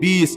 20।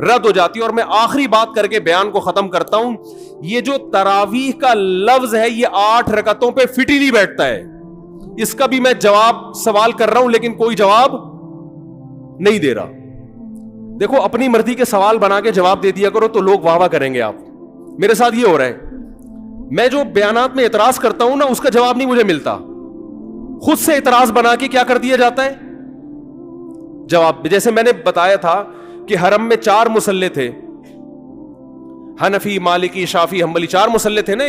رد ہو جاتی ہے. اور میں آخری بات کر کے بیان کو ختم کرتا ہوں. یہ جو تراویح کا لفظ ہے یہ 8 رکعتوں پہ فٹ ہی نہیں بیٹھتا ہے. اس کا بھی میں جواب سوال کر رہا ہوں لیکن کوئی جواب نہیں دے رہا. دیکھو اپنی مرضی کے سوال بنا کے جواب دے دیا کرو تو لوگ واہ واہ کریں گے. آپ میرے ساتھ یہ ہو رہا ہے, میں جو بیانات میں اعتراض کرتا ہوں نا اس کا جواب نہیں مجھے ملتا, خود سے اعتراض بنا کے کیا کر دیا جاتا ہے جواب. جیسے میں نے بتایا تھا کہ حرم میں 4 مصلے تھے, حنفی, مالکی, شافی, حنبلی, 4 مصلے تھے نا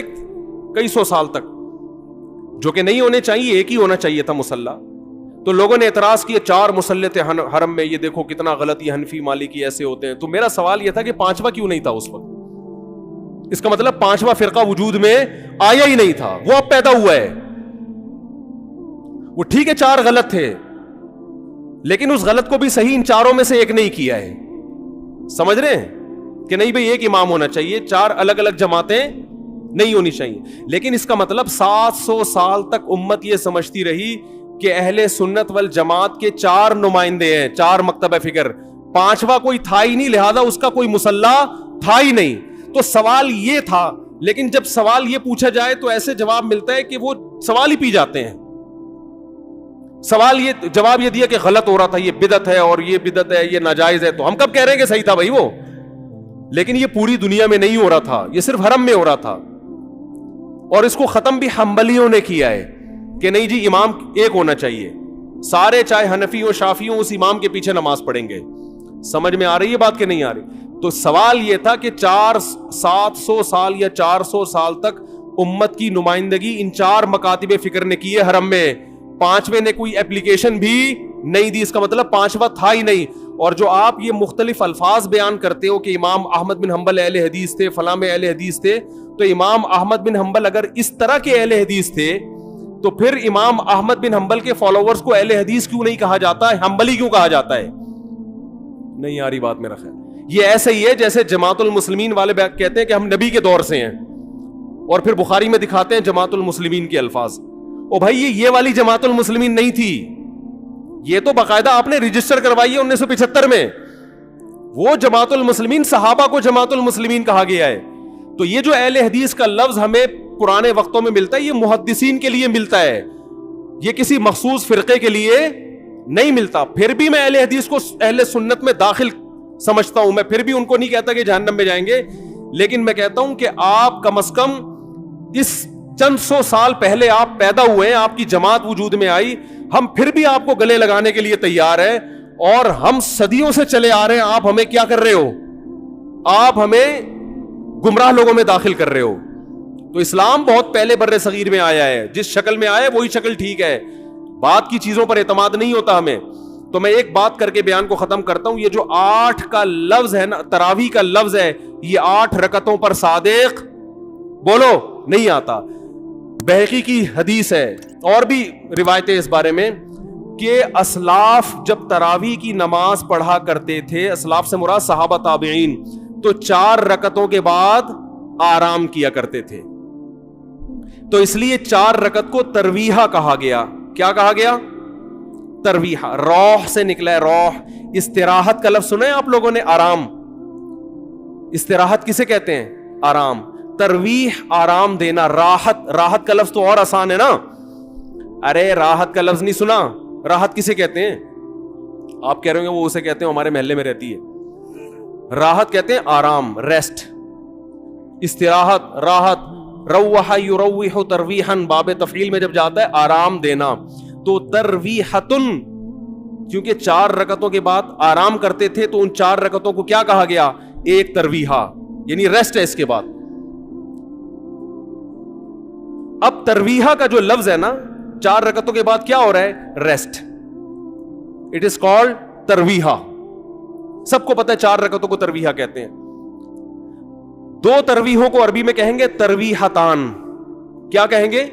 کئی سو سال تک, جو کہ نہیں ہونے چاہیے, ایک ہی ہونا چاہیے تھا مصلی. تو لوگوں نے اعتراض کیا 4 مصلے تھے حرم میں, یہ دیکھو کتنا غلط, یہ حنفی مالکی ایسے ہوتے ہیں. تو میرا سوال یہ تھا کہ 5واں کیوں نہیں تھا اس وقت؟ اس کا مطلب 5واں فرقہ وجود میں آیا ہی نہیں تھا, وہ اب پیدا ہوا ہے. وہ ٹھیک ہے 4 غلط تھے لیکن اس غلط کو بھی صحیح ان 4 میں سے ایک نہیں کیا ہے. سمجھ رہے ہیں کہ نہیں بھئی ایک امام ہونا چاہیے, 4 الگ الگ جماعتیں نہیں ہونی چاہیے. لیکن اس کا مطلب 700 سال تک امت یہ سمجھتی رہی کہ اہل سنت والجماعت کے 4 نمائندے ہیں, 4 مکتب فکر, 5واں کوئی تھا ہی نہیں, لہذا اس کا کوئی مصلی تھا ہی نہیں. تو سوال یہ تھا, لیکن جب سوال یہ پوچھا جائے تو ایسے جواب ملتا ہے کہ وہ سوال ہی پی جاتے ہیں. سوال یہ جواب یہ دیا کہ غلط ہو رہا تھا, یہ بدعت ہے, اور یہ بدعت ہے, یہ ناجائز ہے. تو ہم کب کہہ رہے ہیں کہ صحیح تھا بھائی وہ, لیکن یہ پوری دنیا میں نہیں ہو رہا تھا, یہ صرف حرم میں ہو رہا تھا. اور اس کو ختم بھی حنبلیوں نے کیا ہے کہ نہیں جی امام ایک ہونا چاہیے, سارے چاہے حنفی ہو شافی ہو اس امام کے پیچھے نماز پڑھیں گے. سمجھ میں آ رہی ہے بات کہ نہیں آ رہی؟ تو سوال یہ تھا کہ 700 سال یا 400 سال تک امت کی نمائندگی ان 4 مکاتب فکر نے کی ہے حرم میں, 5ویں نے کوئی اپلیکیشن بھی نہیں دی. اس کا مطلب 5واں تھا ہی نہیں. اور جو آپ یہ مختلف الفاظ بیان کرتے ہو کہ امام احمد بن حنبل اہل حدیث تھے, فلاں میں اہل حدیث تھے, تو امام احمد بن حنبل اگر اس طرح کے اہل حدیث تھے تو پھر امام احمد بن حنبل کے فالوورز کو اہل حدیث کیوں نہیں کہا جاتا ہے, حنبلی کیوں کہا جاتا ہے؟ نہیں آ رہی بات میرا خیال. یہ ایسے ہی ہے جیسے جماعت المسلمین والے کہتے ہیں کہ ہم نبی کے دور سے ہیں, اور پھر بخاری میں دکھاتے ہیں جماعت المسلمین کے الفاظ. او بھائی یہ والی جماعت المسلمین نہیں تھی, یہ تو باقاعدہ آپ نے رجسٹر کروائی ہے 1975 میں. وہ جماعت المسلمین صحابہ کو جماعت المسلمین کہا گیا ہے. تو یہ جو اہل حدیث کا لفظ ہمیں پرانے وقتوں میں ملتا ہے یہ محدثین کے لیے ملتا ہے, یہ کسی مخصوص فرقے کے لیے نہیں ملتا. پھر بھی میں اہل حدیث کو اہل سنت میں داخل سمجھتا ہوں, میں پھر بھی ان کو نہیں کہتا کہ جہنم میں جائیں گے, لیکن میں کہتا ہوں کہ آپ کم از کم اس چند 100 سال پہلے آپ پیدا ہوئے ہیں, آپ کی جماعت وجود میں آئی, ہم پھر بھی آپ کو گلے لگانے کے لیے تیار ہیں, اور ہم صدیوں سے چلے آ رہے ہیں. آپ ہمیں کیا کر رہے ہو؟ آپ ہمیں گمراہ لوگوں میں داخل کر رہے ہو. تو اسلام بہت پہلے بر صغیر میں آیا ہے, جس شکل میں آیا ہے وہی شکل ٹھیک ہے, بات کی چیزوں پر اعتماد نہیں ہوتا ہمیں. تو میں ایک بات کر کے بیان کو ختم کرتا ہوں. یہ جو 8 کا لفظ ہے نا, تراویح کا لفظ ہے, یہ 8 رکعتوں پر صادق بولو نہیں آتا. بہقی کی حدیث ہے, اور بھی روایتیں اس بارے میں, کہ اسلاف جب تراویح کی نماز پڑھا کرتے تھے, اسلاف سے مراد صحابہ تابعین, تو 4 رکعتوں کے بعد آرام کیا کرتے تھے. تو اس لیے 4 رکعت کو ترویحہ کہا گیا. کیا کہا گیا؟ ترویحہ. روح سے نکلا ہے, روح. استراحت کا لفظ سنا ہے آپ لوگوں نے, آرام. استراحت کسے کہتے ہیں؟ آرام. ترویح آرام دینا. راحت, راحت کا لفظ تو اور آسان ہے نا. ارے راحت کا لفظ نہیں سنا؟ راحت کسے کہتے ہیں؟ آپ کہہ رہے ہیں وہ اسے کہتے ہیں ہمارے محلے میں رہتی ہے. راحت کہتے ہیں آرام, ریسٹ. استراحت, راحت. روح یروح ترویحا, باب تفعیل میں جب جاتا ہے آرام دینا. تو ترویحتن, کیونکہ 4 رکعتوں کے بعد آرام کرتے تھے تو ان 4 رکعتوں کو کیا کہا گیا؟ ایک ترویحہ, یعنی ریسٹ ہے اس کے بعد. اب ترویحہ کا جو لفظ ہے نا, 4 رکعتوں کے بعد کیا ہو رہا ہے؟ ریسٹ. اٹ از کالڈ ترویحہ. سب کو پتہ ہے 4 رکعتوں کو ترویحہ کہتے ہیں. 2 ترویحوں کو عربی میں کہیں گے ترویحتان. کیا کہیں گے؟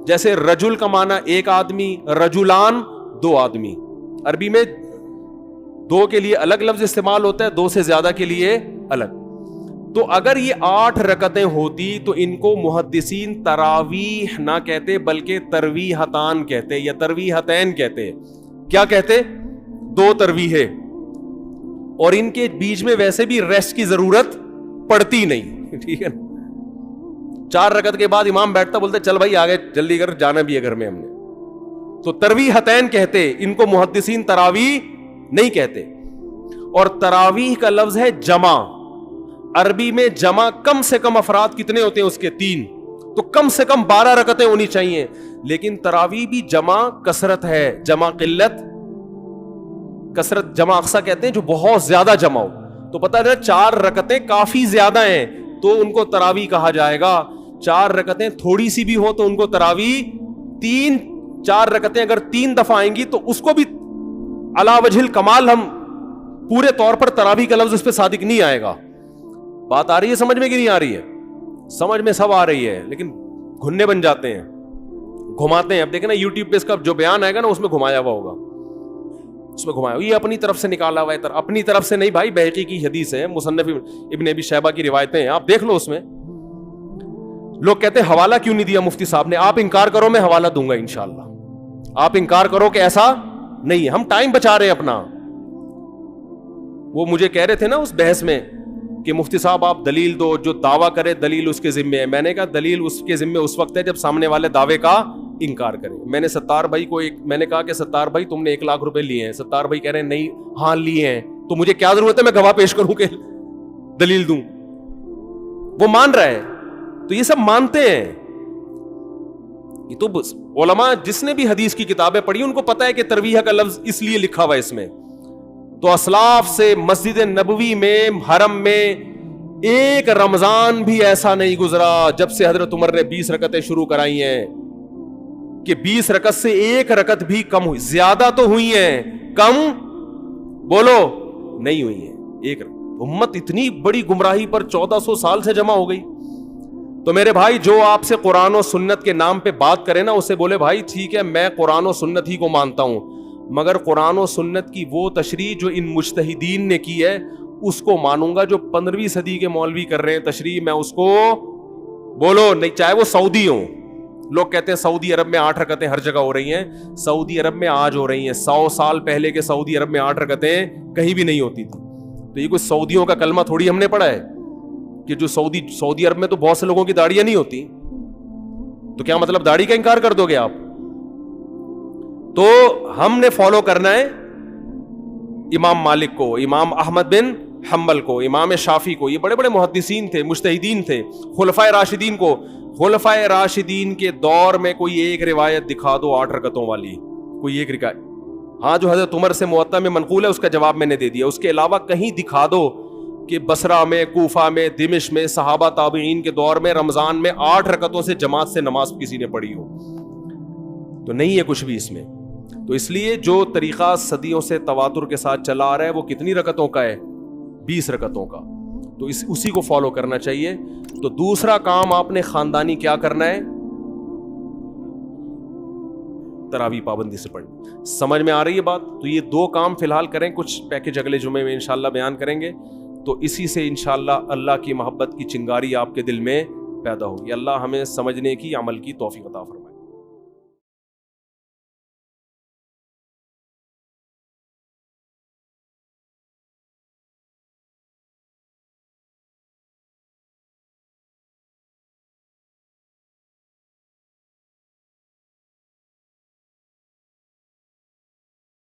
جیسے رجل کا معنی ایک آدمی, رجلان 2 آدمی. عربی میں 2 کے لیے الگ لفظ استعمال ہوتا ہے, 2 سے زیادہ کے لیے الگ. تو اگر یہ 8 رکعتیں ہوتی تو ان کو محدثین تراویح نہ کہتے بلکہ ترویحتان کہتے یا ترویحتین کہتے. کیا کہتے؟ 2 ترویحیں. اور ان کے بیچ میں ویسے بھی ریسٹ کی ضرورت پڑتی نہیں, ٹھیک ہے. 4 رکعت کے بعد امام بیٹھتا, بولتے چل بھائی آگے جلدی کر, جانا بھی ہے گھر میں ہم نے. تو تراویحتین کہتے, ان کو محدثین تراویح نہیں کہتے. اور تراویح کا لفظ ہے جمع. عربی میں جمع کم سے کم افراد کتنے ہوتے ہیں اس کے 3, تو کم سے کم 12 رکعتیں ہونی چاہیے. لیکن تراویح بھی جمع کثرت ہے, جمع قلت کثرت. جمع اقصا کہتے ہیں جو بہت زیادہ جمع ہو. تو پتہ ہے 4 رکعتیں کافی زیادہ ہیں تو ان کو تراویح کہا جائے گا. 4 رکعتیں تھوڑی سی بھی ہو تو ان کو تراویح. 4 رکعتیں اگر 3 دفعہ آئیں گی تو اس کو بھی علی وجہ الکمال ہم پورے طور پر تراویح کا لفظ اس پہ صادق نہیں آئے گا. بات آ رہی ہے سمجھ میں کہ نہیں آ رہی ہے؟ سمجھ میں سب آ رہی ہے, لیکن گھننے بن جاتے ہیں, گھماتے ہیں. اب دیکھیں نا یوٹیوب پہ اس کا جو بیان آئے گا نا اس میں گھمایا ہوا ہوگا, اس میں گھمایا یہ اپنی طرف سے نکالا ہوا ہے. اپنی طرف سے نہیں بھائی, بہقی کی حدیث ہے, مصنف ابن ابی شیبہ کی روایتیں ہیں, آپ دیکھ لو. اس میں لوگ کہتے ہیں حوالہ کیوں نہیں دیا مفتی صاحب نے. آپ انکار کرو میں حوالہ دوں گا انشاءاللہ. آپ انکار کرو کہ ایسا نہیں ہے, ہم ٹائم بچا رہے ہیں اپنا. وہ مجھے کہہ رہے تھے نا اس بحث میں کہ مفتی صاحب آپ دلیل دو, جو دعویٰ کرے دلیل اس کے ذمے ہے. میں نے کہا دلیل اس کے ذمے اس وقت ہے جب سامنے والے دعوے کا انکار کرے. میں نے ستار بھائی کو میں نے کہا کہ ستار بھائی تم نے 1 لاکھ روپے لیے ہیں. ستار بھائی کہہ رہے ہیں نہیں, ہاں لیے ہیں. تو مجھے کیا ضرورت ہے میں گواہ پیش کروں کہ دلیل دوں؟ وہ مان رہا ہے. تو یہ سب مانتے ہیں. یہ تو علماء جس نے بھی حدیث کی کتابیں پڑھی ان کو پتا ہے کہ ترویح کا لفظ اس لیے لکھا ہوا ہے اس میں. تو اسلاف سے مسجد نبوی میں حرم میں ایک رمضان بھی ایسا نہیں گزرا جب سے حضرت عمر نے 20 رکعتیں شروع کرائی ہیں کہ 20 رکعت سے 1 رکعت بھی کم ہوئی. زیادہ تو ہوئی ہیں, کم بولو نہیں ہوئی ہیں. ایک امت اتنی بڑی گمراہی پر 1400 سال سے جمع ہو گئی. تو میرے بھائی جو آپ سے قرآن و سنت کے نام پہ بات کرے نا اسے بولے بھائی ٹھیک ہے میں قرآن و سنت ہی کو مانتا ہوں, مگر قرآن و سنت کی وہ تشریح جو ان مجتہدین نے کی ہے اس کو مانوں گا. جو 15ویں صدی کے مولوی کر رہے ہیں تشریح, میں اس کو بولو نہیں, چاہے وہ سعودی ہوں. لوگ کہتے ہیں سعودی عرب میں 8 رکعتیں ہر جگہ ہو رہی ہیں. سعودی عرب میں آج ہو رہی ہیں, 100 سال پہلے کے سعودی عرب میں 8 رکعتیں کہیں بھی نہیں ہوتی تھی. تو یہ کوئی سعودیوں کا کلمہ تھوڑی ہم نے پڑھا ہے کہ جو سعودی عرب میں تو بہت سے لوگوں کی داڑیاں نہیں ہوتی, تو کیا مطلب داڑھی کا انکار کر دو گے آپ؟ تو ہم نے فالو کرنا ہے امام مالک کو, امام احمد بن حنبل کو, امام شافعی کو. یہ بڑے بڑے محدثین تھے, مجتہدین تھے. خلفائے راشدین کو, خلفائے راشدین کے دور میں کوئی ایک روایت دکھا دو 8 رکعتوں والی, کوئی ایک روایت. ہاں جو حضرت عمر سے موطا میں منقول ہے اس کا جواب میں نے دے دیا. اس کے علاوہ کہیں دکھا دو کہ بصرہ میں, کوفہ میں, دمشق میں, صحابہ تابعین کے دور میں رمضان میں 8 رکعتوں سے جماعت سے نماز کسی نے پڑھی ہو. تو نہیں ہے کچھ بھی اس میں. تو اس لیے جو طریقہ صدیوں سے تواتر کے ساتھ چلا آ رہا ہے وہ کتنی رکعتوں کا ہے؟ 20 رکعتوں کا. تو اسی کو فالو کرنا چاہیے. تو دوسرا کام آپ نے خاندانی کیا کرنا ہے؟ تراویح پابندی سے پڑھیں. سمجھ میں آ رہی ہے بات؟ تو یہ 2 کام فی الحال کریں, کچھ پیکج اگلے جمعے میں انشاءاللہ بیان کریں گے. تو اسی سے انشاءاللہ اللہ کی محبت کی چنگاری آپ کے دل میں پیدا ہوگی. اللہ ہمیں سمجھنے کی, عمل کی توفیق عطا فرمائے.